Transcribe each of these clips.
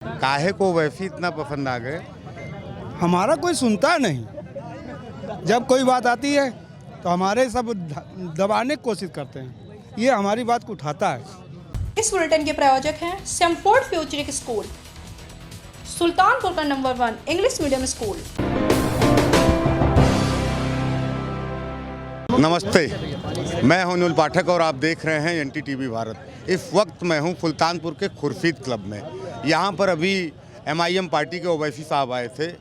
काहे को वैसी इतना पसंद आ गए? हमारा कोई सुनता नहीं। जब कोई बात आती है तो हमारे सब दबाने की कोशिश करते हैं। ये हमारी बात को उठाता है। इस बुलेटिन के प्रायोजक हैं सेम्फोर्ड फ्यूचरिक स्कूल, सुल्तानपुर का नंबर 1 इंग्लिश मीडियम स्कूल। नमस्ते, मैं हूं अनुल पाठक और आप देख रहे हैं एनटीटीवी भारत। इस वक्त मैं हूं सुल्तानपुर के खुर्शीद क्लब में। यहां पर अभी एमआईएम पार्टी के ओवैसी साहब आए थे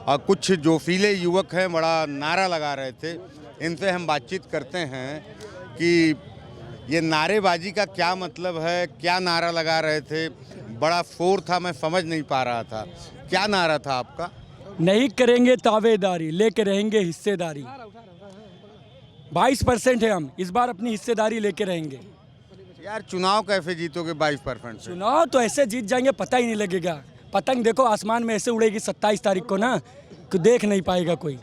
और कुछ जोशीले युवक हैं बड़ा नारा लगा रहे थे। इनसे हम बातचीत करते हैं कि ये नारेबाजी का क्या मतलब है, क्या नारा लगा रहे थे। बड़ा शोर था, मैं समझ नहीं पा रहा था। क्या नारा था आपका? नहीं करेंगे तावेदारी, लेके रहेंगे हिस्सेदारी। 22% है, हम इस बार अपनी हिस्सेदारी लेके रहेंगे। यार चुनाव कैसे जीतोगे 22%? चुनाव तो ऐसे जीत जाएंगे पता ही नहीं लगेगा। पतंग देखो आसमान में ऐसे उड़ेगी 27 तारीख को ना, कि देख नहीं पाएगा कोई।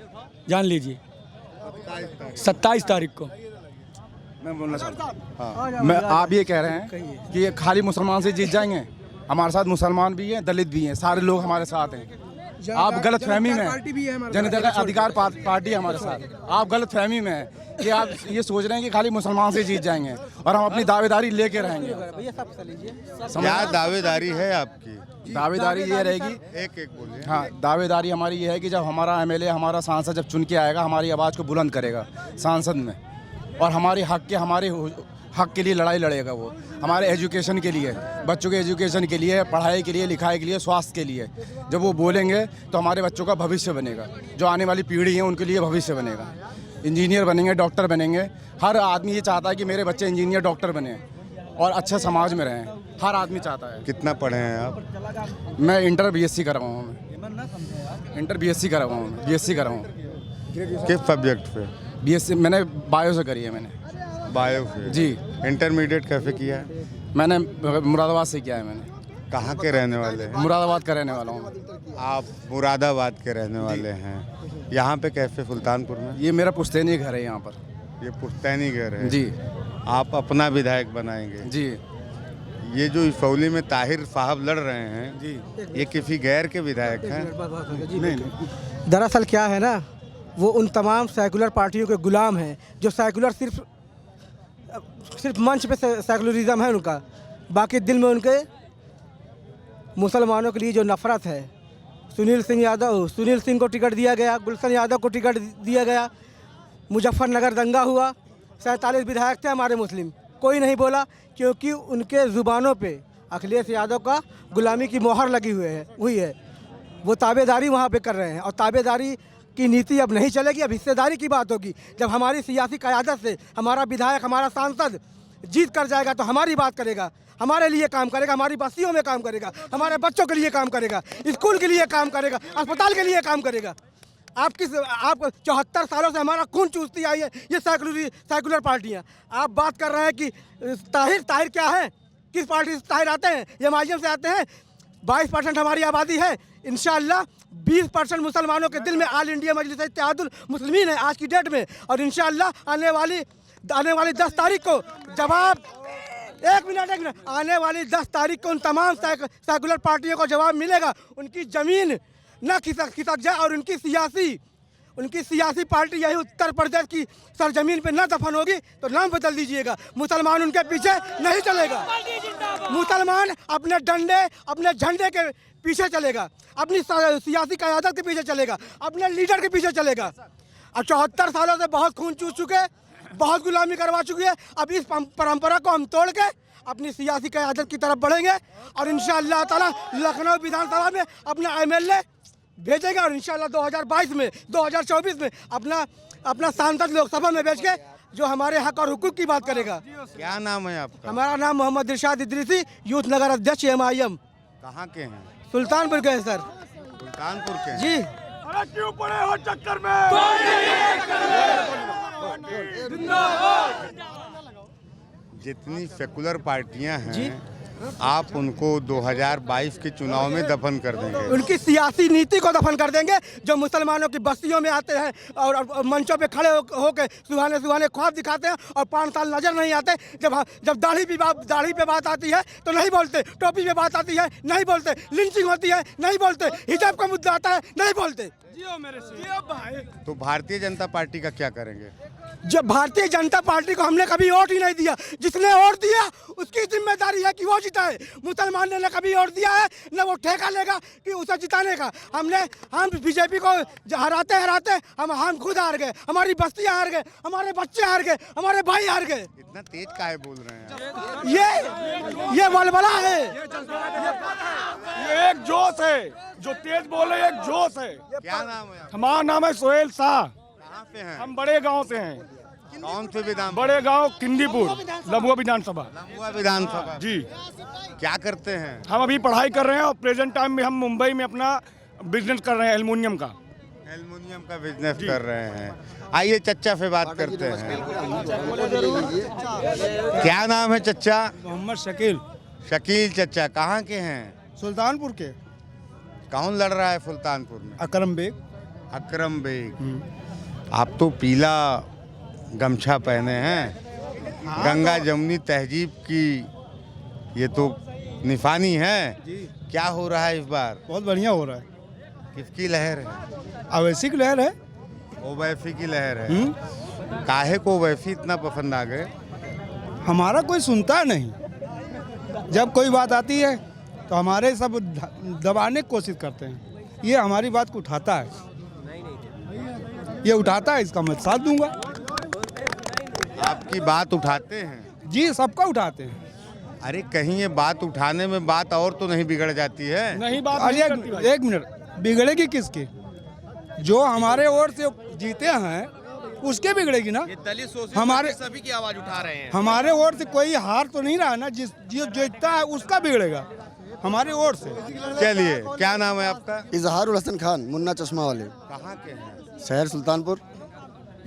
जान लीजिए 27 तारीख को। मैं बोलना चाहता हूँ, मैं आप ये कह रहे हैं कि ये खाली मुसलमान से जीत जाएंगे? हमारे साथ मुसलमान भी हैं, दलित भी हैं, सारे लोग हमारे साथ हैं। आप गलत फहमी में हैं। जनता अधिकार पार्टी है हमारे साथ। आप गलत फहमी में हैं कि आप ये सोच रहे हैं कि खाली मुसलमान से जीत जाएंगे और हम अपनी दावेदारी लेके रहेंगे। क्या दावेदारी है आपकी? दावेदारी ये रहेगी, एक बोलिए। हाँ, दावेदारी हमारी ये है कि जब हमारा एमएलए, हमारा सांसद जब चुन के आएगा, हमारी आवाज़ को बुलंद करेगा सांसद में, और हमारे हक के लिए लड़ाई लड़ेगा। वो हमारे एजुकेशन के लिए, बच्चों के एजुकेशन के लिए, पढ़ाई के लिए, लिखाई के लिए, स्वास्थ्य के लिए जब वो बोलेंगे तो हमारे बच्चों का भविष्य बनेगा। जो आने वाली पीढ़ी है उनके लिए भविष्य बनेगा। इंजीनियर बनेंगे, डॉक्टर बनेंगे। हर आदमी ये चाहता है कि मेरे बच्चे इंजीनियर, डॉक्टर बने और अच्छे समाज में रहें। हर आदमी चाहता है। कितना पढ़े हैं आप? मैं इंटर बीएससी कर रहा हूँ। इंटर बीएससी कर रहा हूँ, बीएससी कर रहा हूँ। किस सब्जेक्ट पे? बीएससी मैंने बायो से करी है। मैंने बायो से? जी। इंटरमीडिएट कैसे किया है? मैंने मुरादाबाद से किया है। मैंने। कहाँ के रहने वाले हैं? मुरादाबाद का रहने वाला हूँ। आप मुरादाबाद के रहने वाले हैं। यहाँ पे कैसे सुल्तानपुर में? ये मेरा पुश्तैनी घर है यहाँ पर। ये पुश्तैनी घर है जी। आप अपना विधायक बनाएंगे? जी। ये जो इसौली में ताहिर साहब लड़ रहे हैं जी, ये किसी गैर के विधायक हैं? नहीं। दरअसल क्या है ना, वो उन तमाम सेकुलर पार्टियों के गुलाम हैं जो सेकुलर सिर्फ मंच पे सेकुलरिज्म है उनका, बाकी दिल में उनके मुसलमानों के लिए जो नफ़रत है। सुनील सिंह को टिकट दिया गया, गुलशन यादव को टिकट दिया गया। मुजफ्फरनगर दंगा हुआ, 47 विधायक थे हमारे मुस्लिम, कोई नहीं बोला क्योंकि उनके ज़ुबानों पे अखिलेश यादव का गुलामी की मोहर लगी हुई है। वो ताबेदारी वहाँ पे कर रहे हैं और ताबेदारी की नीति अब नहीं चलेगी। अब हिस्सेदारी की बात होगी। जब हमारी सियासी क़यादत से हमारा विधायक, हमारा सांसद जीत कर जाएगा तो हमारी बात करेगा, हमारे लिए काम करेगा, हमारी बस्तियों में काम करेगा, हमारे बच्चों के लिए काम करेगा, स्कूल के लिए काम करेगा, अस्पताल के लिए काम करेगा। आप 74 सालों से हमारा खून चूसती आई है ये सेकुलर पार्टियाँ। आप बात कर रहे हैं कि ताहिर क्या है, किस पार्टी से ताहिर आते हैं? ये एमआईएम से आते हैं। 22% हमारी आबादी है। इंशाअल्लाह 20% मुसलमानों के दिल में आल इंडिया मजलिस इत्तेहादुल मुस्लिमीन है आज की डेट में, और इंशाअल्लाह आने वाली 10 तारीख को जवाब, एक मिनट, आने वाली 10 तारीख को उन तमाम सेकुलर पार्टियों को जवाब मिलेगा। उनकी ज़मीन न खिसक जाए और उनकी सियासी पार्टी यही उत्तर प्रदेश की सरजमीन पे न दफन होगी तो नाम बदल दीजिएगा। मुसलमान उनके पीछे नहीं चलेगा। मुसलमान अपने डंडे, अपने झंडे के पीछे चलेगा, अपनी सियासी क़यादत के पीछे चलेगा, अपने लीडर के पीछे चलेगा। अब 74 सालों से बहुत खून चूस चुके, बहुत गुलामी करवा चुकी है। अब इस परंपरा को हम तोड़ के अपनी सियासी क़यादत की तरफ बढ़ेंगे और इंशाअल्लाह ताला लखनऊ विधानसभा में अपना एमएलए भेजेगा और इंशाअल्लाह 2024 में अपना सांसद लोकसभा में भेज के जो हमारे हक और हुकूक की बात करेगा। क्या नाम है आपका? हमारा नाम मोहम्मद इरशाद इदरीसी, यूथ नगर अध्यक्ष एमआईएम। कहाँ के हैं? सुल्तानपुर के हैं सर। सुल्तानपुर के जी। अरे क्यों पड़े हो चक्कर में? जितनी सेकुलर पार्टियां हैं आप उनको 2022 के चुनाव में दफन कर देंगे। उनकी सियासी नीति को दफन कर देंगे। जो मुसलमानों की बस्तियों में आते हैं और मंचों पे खड़े होकर सुहाने सुहाने ख्वाब दिखाते हैं और 5 साल नजर नहीं आते। जब दाढ़ी पे बात आती है तो नहीं बोलते, टोपी पे बात आती है नहीं बोलते, लिंचिंग होती है नहीं बोलते, हिजाब का मुद्दा आता है नहीं बोलते। तो भारतीय जनता पार्टी का क्या करेंगे? जब भारतीय जनता पार्टी को हमने कभी वोट ही नहीं दिया। जिसने वोट दिया उसकी जिम्मेदारी है कि वो जिताए। मुसलमान ने न कभी वोट दिया है न वो ठेका लेगा कि उसे जिताने का। हम बीजेपी को हराते हम खुद हार गए, हमारी बस्तियां हार गए, हमारे बच्चे हार गए, हमारे भाई हार गए। इतना तेज काहे बोल रहे हैं? ये बलबला है, ये एक जोश है, जो तेज बोले एक जोश है। क्या नाम है? हमारा नाम है सोहेल शाह। कहाँ पे हैं? हम बड़े गांव से हैं। कौन से विधान? बड़े गांव किंदीपुर, लम्बुआ विधानसभा। लम्बुआ विधानसभा जी। क्या करते हैं? हम अभी पढ़ाई कर रहे हैं और प्रेजेंट टाइम में हम मुंबई में अपना बिजनेस कर रहे हैं एल्युमिनियम का। एल्युमिनियम का बिजनेस कर रहे हैं। आइए चच्चा से बात करते हैं। क्या नाम है चच्चा? मोहम्मद शकील, शकील चच्चा कहाँ के हैं? सुल्तानपुर के। कौन लड़ रहा है सुल्तानपुर में? अकरम बेग। अकरम बेग। आप तो पीला गमछा पहने हैं। गंगा जमुनी तहजीब की ये तो निशानी है। क्या हो रहा है इस बार? बहुत बढ़िया हो रहा है। किसकी लहर है? अवैसी की लहर है। ओवैसी की लहर है। काहे को ओवैसी इतना पसंद आ गए? हमारा कोई सुनता नहीं। जब कोई बात आती है तो हमारे सब दबाने की कोशिश करते हैं। ये हमारी बात को उठाता है, ये उठाता है, इसका मैं साथ दूंगा। आपकी बात उठाते हैं? जी, सबका उठाते हैं। अरे कहीं ये बात उठाने में बात और तो नहीं बिगड़ जाती है? नहीं बात अरे नहीं करती भाई। एक मिनट, बिगड़ेगी किसकी? जो हमारे ओर से जीते हैं उसके बिगड़ेगी ना। हमारे सभी की आवाज उठा रहे हैं। हमारे ओर से कोई हार तो नहीं रहा ना। जो जीतता है उसका बिगड़ेगा हमारे ओर से। चलिए, क्या नाम है आपका? इजहारुल हसन खान, मुन्ना चश्मा वाले, कहाँ के हैं? शहर सुल्तानपुर,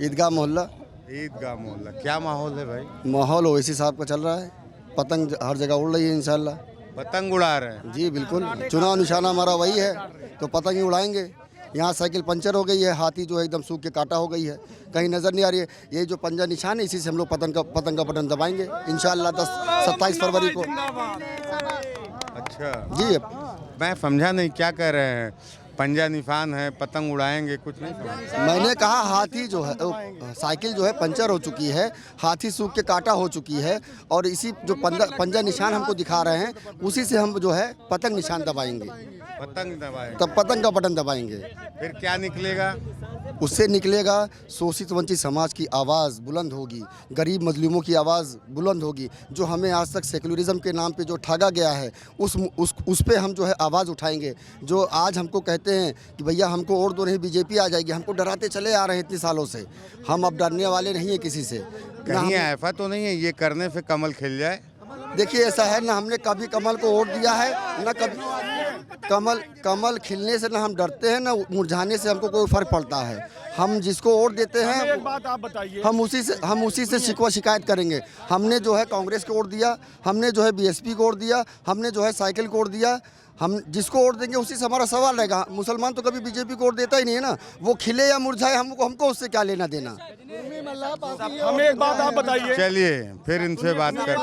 ईदगाह मोहल्ला। ईदगाह मोहल्ला। क्या माहौल है भाई? माहौल ओवैसी साहब का चल रहा है। पतंग हर जगह उड़ रही है इंशाल्लाह। पतंग उड़ा रहे हैं? जी बिल्कुल, चुनाव निशाना हमारा वही है, तो पतंग ही उड़ाएंगे। यहाँ साइकिल पंचर हो गई है, हाथी जो है एकदम सूख के काटा हो गई है, कहीं नज़र नहीं आ रही है। ये जो पंजा निशान है, इसी से हम लोग पतंग का बटन दबाएंगे इंशाल्लाह 27 फरवरी को। अच्छा जी, मैं समझा नहीं, क्या कह रहे हैं? पंजा निशान है, पतंग उड़ाएंगे, कुछ नहीं समझा। मैंने कहा हाथी जो है, साइकिल जो है पंचर हो चुकी है, हाथी सूख के काटा हो चुकी है, और इसी जो पंजा निशान हमको दिखा रहे हैं उसी से हम जो है पतंग निशान दबाएंगे। पतंग दबाएंगे तब पतंग का बटन दबाएंगे। फिर क्या निकलेगा? उससे निकलेगा शोषित वंचित समाज की आवाज़ बुलंद होगी, गरीब मजलूमों की आवाज़ बुलंद होगी। जो हमें आज तक सेकुलरिज्म के नाम पे जो ठगा गया है उस पे हम जो है आवाज़ उठाएंगे। जो आज हमको कहते हैं कि भैया हमको और दो नहीं बीजेपी आ जाएगी, हमको डराते चले आ रहे हैं इतने सालों से। हम अब डरने वाले नहीं हैं किसी से। कहीं ऐसा तो नहीं है ये करने से कमल खिल जाए? देखिए ऐसा है ना, हमने कभी कमल को वोट दिया है ना कभी। कमल खिलने से ना हम डरते हैं, ना मुरझाने से हमको कोई फर्क पड़ता है। हम जिसको वोट देते हैं एक बात आप बताइए। हम उसी से शिकवा शिकायत करेंगे। हमने जो है कांग्रेस को वोट दिया, हमने जो है बीएसपी को वोट दिया, हमने जो है साइकिल को वोट दिया। हम जिसको वोट देंगे उसी से हमारा सवाल रहेगा। मुसलमान तो कभी बीजेपी को वोट देता ही नहीं है ना, वो खिले या मुरझाए हमको उससे क्या लेना देना। हमें एक बात आप बताइए। चलिए फिर इनसे बात करते हैं।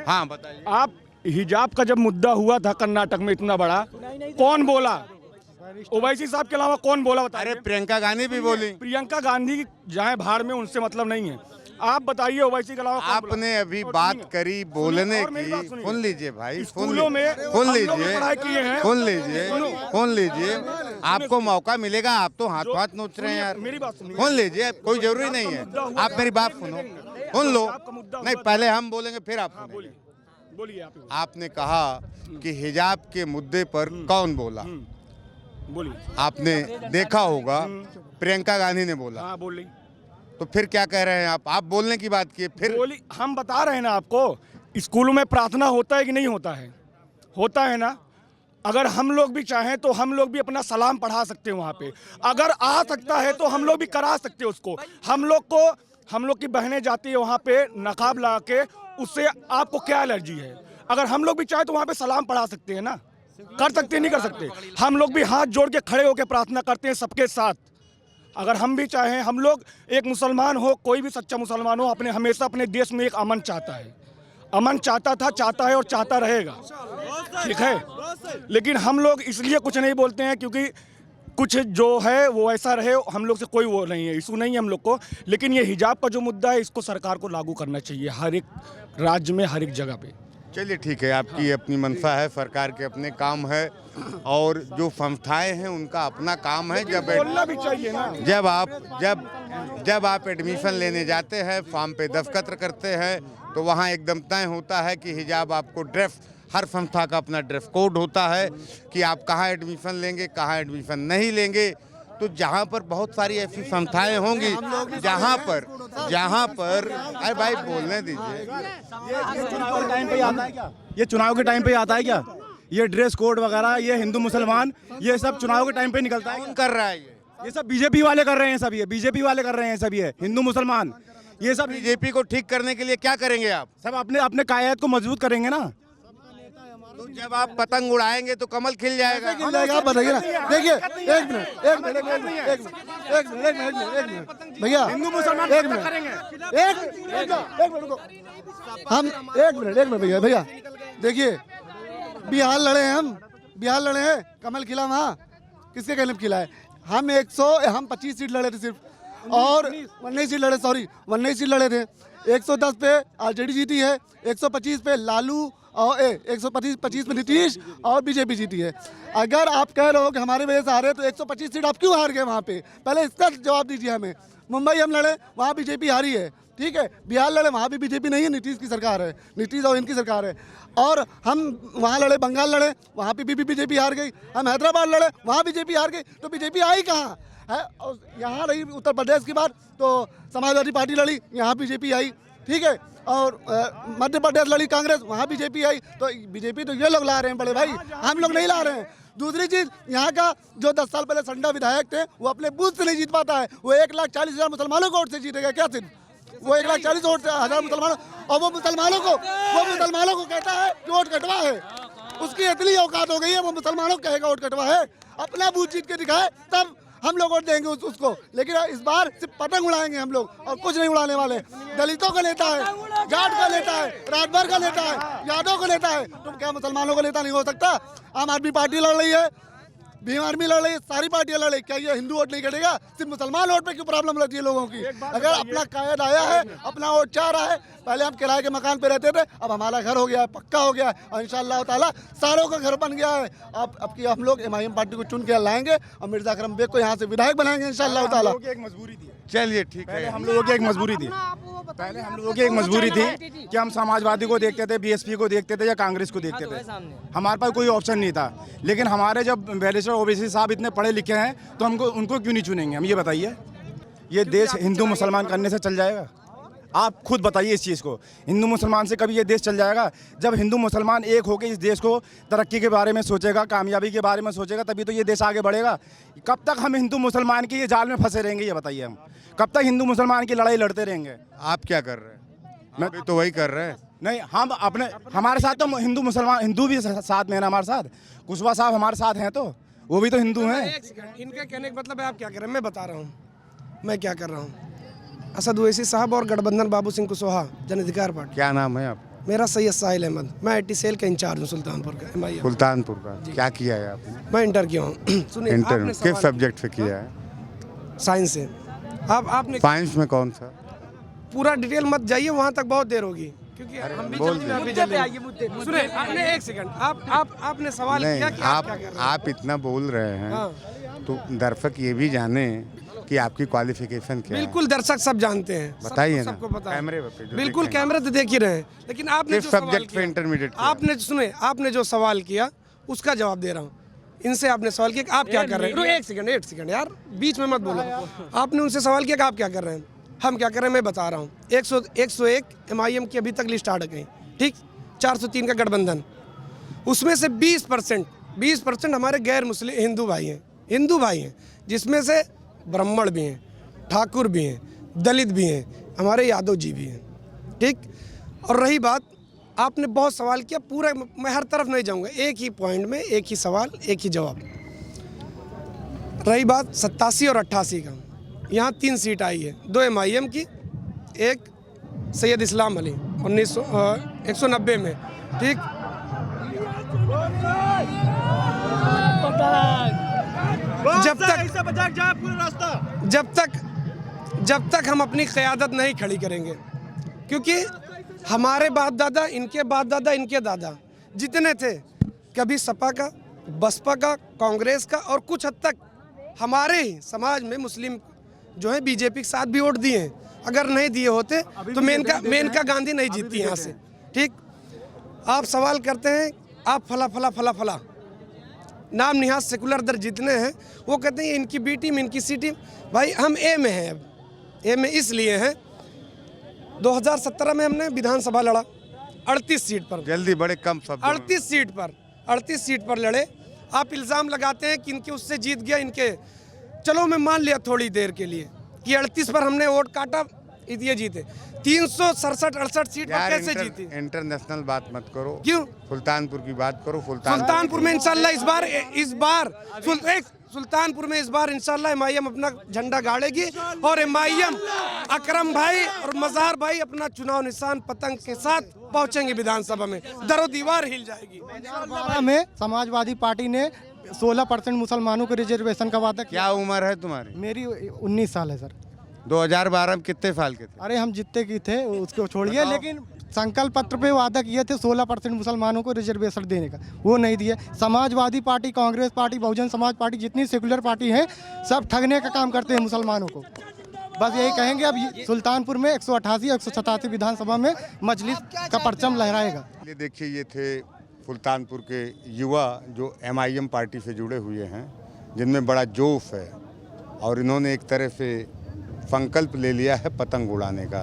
हाँ बताइए। आप हिजाब का जब मुद्दा हुआ था कर्नाटक में इतना बड़ा, कौन बोला? ओवैसी साहब के अलावा कौन बोला बताइए? अरे प्रियंका गांधी भी बोली। प्रियंका गांधी जाए भाड़ में, उनसे मतलब नहीं है। आप बताइए ओवैसी के अलावा कौन बोला? आपने अभी बात करी बोलने की, सुन लीजिए भाई, स्कूलों में सुन लीजिए, पढ़ाई किए हैं। सुन लीजिए। आपको मौका मिलेगा, आप तो हाथ नोच रहे हैं यार। मेरी बात सुनिए। सुन लीजिए, कोई जरूरी नहीं है। आप मेरी बात सुनो, सुन लो। नहीं, पहले हम बोलेंगे फिर आप सुनेंगे। बोलिए आप। आपने कहा कि हिजाब के मुद्दे पर कौन बोला? बोलिए। आपने देखा होगा प्रियंका गांधी ने बोला। हाँ बोली। तो फिर क्या कह रहे हैं आप बोलने की बात किए फिर? बोली, हम बता रहे हैं ना आपको, स्कूलों में प्रार्थना होता है कि नहीं होता है? होता है ना। अगर हम लोग भी चाहें तो हम लोग भी अपना सलाम पढ़ा सकते हैं वहाँ पे। अगर आ सकता है तो हम लोग भी करा सकते हैं उसको। हम लोग को हम लोग की बहनें जाती है वहाँ पे नकाब लगा के, उससे आपको क्या एलर्जी है? अगर हम लोग भी चाहे तो वहाँ पे सलाम पढ़ा सकते हैं ना, कर सकते हैं, नहीं कर सकते? हम लोग भी हाथ जोड़ के खड़े होकर प्रार्थना करते हैं सबके साथ। अगर हम भी चाहें, हम लोग एक मुसलमान हो, कोई भी सच्चा मुसलमान हो, अपने हमेशा अपने देश में एक अमन चाहता है, अमन चाहता था, चाहता है और चाहता रहेगा, ठीक है। लेकिन हम लोग इसलिए कुछ नहीं बोलते हैं क्योंकि कुछ जो है वो ऐसा रहे, हम लोग से कोई वो नहीं है, इशू नहीं है हम लोग को। लेकिन ये हिजाब का जो मुद्दा है, इसको सरकार को लागू करना चाहिए हर एक राज्य में, हर एक जगह पे। चलिए ठीक है, आपकी अपनी मंशा है, सरकार के अपने काम है, और जो संस्थाएं हैं उनका अपना काम है। बोलना भी चाहिए ना। जब आप एडमिशन लेने जाते हैं, फॉर्म पे दस्तखत करते हैं, तो वहाँ एकदम तय होता है कि हिजाब आपको ड्रेस, हर संस्था का अपना ड्रेस कोड होता है कि आप कहाँ एडमिशन लेंगे, कहाँ एडमिशन नहीं लेंगे। तो जहाँ पर बहुत सारी ऐसी संस्थाएं होंगी जहाँ पर अरे भाई बोलने दीजिए। ये चुनाव के टाइम पे आता है क्या? ये चुनाव के टाइम पे आता है क्या? ये ड्रेस कोड वगैरह, ये हिंदू मुसलमान, ये सब चुनाव के टाइम पे निकलता है। कौन कर रहा है ये सब बीजेपी वाले कर रहे हैं, सब ये बीजेपी वाले कर रहे हैं, सब ये हिंदू मुसलमान, ये सब बीजेपी को ठीक करने के लिए क्या करेंगे आप? सब अपने अपने कायद को मजबूत करेंगे ना। तो जब आप पतंग उड़ाएंगे तो कमल खिल जाएगा। आप बताइए ना। देखिए, एक मिनट भैया, हिंदू मुसलमान एक मिनट रुको। हम एक मिनट भैया, देखिए, बिहार लड़े हैं, बिहार लड़े हैं, कमल खिला वहाँ, किसके कहने पे खिला है? हम 25 सीट लड़े थे सिर्फ, और 19 सीट लड़े, 19 सीट लड़े थे। 110 पे आरजेडी जीती है, 125 पे लालू, और 125 में नीतीश, और बीजेपी जीती है। अगर आप कह रहे हो कि हमारे वजह से हारे, तो 125 सीट आप क्यों हार गए वहाँ पे? पहले इसका जवाब दीजिए हमें। मुंबई हम लड़े, वहाँ बीजेपी हारी है, ठीक है। बिहार लड़े, वहाँ भी बीजेपी नहीं है, नीतीश की सरकार है, नीतीश और इनकी सरकार है। और हम वहाँ लड़े, बंगाल लड़े, वहाँ पे भी बीजेपी हार गई। हम हैदराबाद लड़े, वहाँ बीजेपी हार गई। तो बीजेपी आई कहाँ है? और यहाँ रही उत्तर प्रदेश की बात, तो समाजवादी पार्टी लड़ी, यहाँ बीजेपी आई, ठीक है। और मध्य प्रदेश लड़ी कांग्रेस, वहाँ बीजेपी आई। तो बीजेपी तो ये लोग ला रहे हैं बड़े भाई, हम लोग नहीं ला रहे हैं। दूसरी चीज़, यहाँ का जो 10 साल पहले संडा विधायक थे, वो अपने बूथ से नहीं जीत पाता है। वो 1,40,000 मुसलमानों को वोट से जीतेगा क्या? सिर्फ वो 1,40,000 मुसलमानों, और वो मुसलमानों को कहता है कि वोट कटवा है। उसकी इतनी औकात हो गई है, वो मुसलमानों को कहेगा वोट कटवा है। अपना बूथ जीत के दिखाए, तब हम लोग वोट देंगे उसको। लेकिन इस बार सिर्फ पतंग उड़ाएंगे हम लोग, और कुछ नहीं उड़ाने वाले। दलितों का नेता है, जाट का नेता है, राजभर का नेता है, यादव का नेता है, तुम क्या मुसलमानों का नेता नहीं हो सकता? आम आदमी पार्टी लड़ रही है, भीम आर्मी लड़ रही है, सारी पार्टियां लड़ रही, क्या ये हिंदू वोट नहीं कटेगा? सिर्फ मुसलमान वोट पे क्यों प्रॉब्लम रहती है लोगों की? अगर अपना कायद आया है, अपना वोट चाह रहा है, पहले हम किराए के मकान पे रहते थे, अब हमारा घर हो गया है, पक्का हो गया है, और इंशाअल्लाह ताला सारों का घर बन गया है। अब की हम लोग MIM पार्टी को चुन के लाएंगे, और मिर्जा करम बेग को यहाँ से विधायक बनाएंगे इंशाअल्लाह ताला। एक मजबूरी थी, चलिए ठीक है, हम लोगों की एक मजबूरी थी, पहले हम लोगों की एक मजबूरी थी कि हम समाजवादी को देखते थे, BSP को देखते थे, या कांग्रेस को देखते थे। हमारे पास कोई ऑप्शन नहीं था। लेकिन हमारे जब बैरिस्टर OBC साहब इतने पढ़े लिखे हैं, तो हमको उनको क्यों नहीं चुनेंगे? हम ये बताइए, ये देश हिंदू मुसलमान करने से चल जाएगा? आप खुद बताइए इस चीज़ को। हिंदू मुसलमान से कभी ये देश चल जाएगा? जब हिंदू मुसलमान एक होकर इस देश को तरक्की के बारे में सोचेगा, कामयाबी के बारे में सोचेगा, तभी तो ये देश आगे बढ़ेगा। कब तक हम हिंदू मुसलमान के ये जाल में फंसे रहेंगे? ये बताइए, हम कब तक हिंदू मुसलमान की लड़ाई लड़ते रहेंगे? आप क्या कर रहे हैं? मैं भी तो वही कर रहे हैं। नहीं, हम अपने, हमारे साथ तो हिंदू मुसलमान, हिंदू भी साथ में है ना हमारे साथ। कुशवाहा साहब हमारे साथ हैं, तो वो भी तो हिंदू हैं। इनका कहने का मतलब है आप क्या कर रहे हैं? मैं बता रहा हूँ मैं क्या कर रहा हूँ। असद ओवैसी साहब और गठबंधन बाबू सिंह कुशवाहा, जन अधिकार पार्टी। क्या नाम है आप? मेरा सैयद साहिल अहमद, मैं IT सेल का इंचार्ज हूँ सुल्तानपुर का, MIM। सुल्तानपुर का क्या किया है आपने? मैं इंटर किया हूँ। सुनिए, इंटर आपने किस सवाल सब्जेक्ट से किया है? किया, साइंस से। आपने साइंस में कौन सा? पूरा डिटेल मत जाइए, वहाँ तक बहुत देर होगी, क्योंकि हम भी जल्दी में, आप भी जल्दी। सुने, आपने एक सेकंड, आपने सवाल किया कि आप क्या कर रहे हैं? आप इतना बोल रहे हैं, हाँ। तो दर्शक ये भी जाने कि आपकी क्वालिफिकेशन क्या है। बिल्कुल, दर्शक सब जानते हैं, बताइए ना, सबको पता है। कैमरे पे जो बिल्कुल, देख रहे हैं। कैमरे तो देख ही रहे हैं, लेकिन आपने किस जो सवाल सब्जेक्ट पे किया, इंटरमीडिएट किया? आपने जो सवाल किया उसका जवाब दे रहा हूँ। इनसे आपने सवाल किया कि आप क्या कर रहे हैं? एक सेकंड यार, बीच में मत बोलो। आपने उनसे सवाल किया कि आप क्या कर रहे हैं, हम क्या कर रहे हैं, मैं बता रहा हूँ। 101 MIM की अभी तक लिस्ट आ गई, ठीक। 403 का गठबंधन, उसमें से 20% हमारे गैर मुस्लिम हिंदू भाई हैं, जिसमें से ब्राह्मण भी हैं, ठाकुर भी हैं, दलित भी हैं, हमारे यादव जी भी हैं, ठीक। और रही बात, आपने बहुत सवाल किया, पूरा मैं हर तरफ नहीं जाऊंगा, एक ही पॉइंट में एक ही सवाल एक ही जवाब। रही बात 87 और 88 का, यहाँ 3 सीट आई है, 2 MIM की, एक सैयद इस्लाम अली 190 में, ठीक। जब तक हम अपनी क़यादत नहीं खड़ी करेंगे, क्योंकि हमारे बाप दादा, इनके बाप दादा, इनके दादा जितने थे, कभी सपा का, बसपा का, कांग्रेस का, और कुछ हद तक हमारे ही समाज में मुस्लिम जो है बीजेपी के साथ भी वोट दिए हैं। अगर नहीं दिए होते तो मेनका गांधी नहीं जीतती यहाँ से, ठीक। आप सवाल करते हैं आप फला फला फला फला नाम निहाज सेकुलर दर जितने हैं, वो कहते हैं इनकी बी टीम, इनकी सी टीम। भाई हम ए में हैं, अब ए में इसलिए हैं 2017 में हमने विधानसभा लड़ा 38 सीट पर, जल्दी बड़े कम शब्दों में। 38 सीट पर लड़े। आप इल्ज़ाम लगाते हैं कि इनके उससे जीत गया, इनके, चलो मैं मान लिया थोड़ी देर के लिए कि 38 पर हमने वोट काटा, ये जीते। 367-68 सीट पर कैसे जीती? इंटरनेशनल बात मत करो, क्यों? सुल्तानपुर की बात करो। सुल्तानपुर में इंशाल्लाह इस बार इंशाल्लाह MIM अपना झंडा गाड़ेगी, और MIM अकरम भाई और मज़ार भाई अपना चुनाव निशान पतंग के साथ पहुंचेंगे विधानसभा में, दरो दीवार हिल जाएगी। में समाजवादी पार्टी ने 16% मुसलमानों को रिजर्वेशन का वादा किया। क्या उम्र है तुम्हारी? मेरी 19 साल है सर। 2012 में कितने साल के थे? अरे हम जितने की थे उसको छोड़िए, लेकिन संकल्प पत्र पे वादा किए थे 16% मुसलमानों को रिजर्वेशन देने का, वो नहीं दिए। Samajwadi party, Congress party, Bahujan Samaj party, जितनी सेकुलर पार्टी हैं सब ठगने का काम करते हैं मुसलमानों को। बस यही कहेंगे, अब सुल्तानपुर में 188-187 विधानसभा में मजलिस का परचम लहराएगा। ये देखिए, ये थे सुल्तानपुर के युवा जो MIM पार्टी से जुड़े हुए हैं, जिनमें बड़ा जोश है, और इन्होंने एक तरह से संकल्प ले लिया है पतंग उड़ाने का।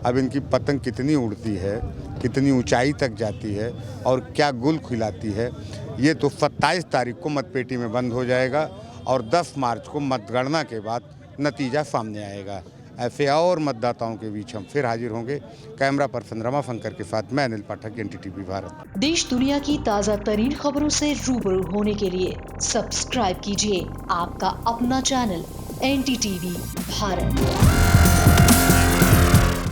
अब इनकी पतंग कितनी उड़ती है, कितनी ऊंचाई तक जाती है और क्या गुल खिलाती है, ये तो 27 तारीख को मतपेटी में बंद हो जाएगा, और 10 मार्च को मतगणना के बाद नतीजा सामने आएगा। ऐसे और मतदाताओं के बीच हम फिर हाजिर होंगे। कैमरा पर्सन रमा फंकर के साथ मैं अनिल पाठक, NTTV भारत। देश दुनिया की ताज़ा तरीन खबरों से रूबरू होने के लिए सब्सक्राइब कीजिए आपका अपना चैनल NTTV भारत।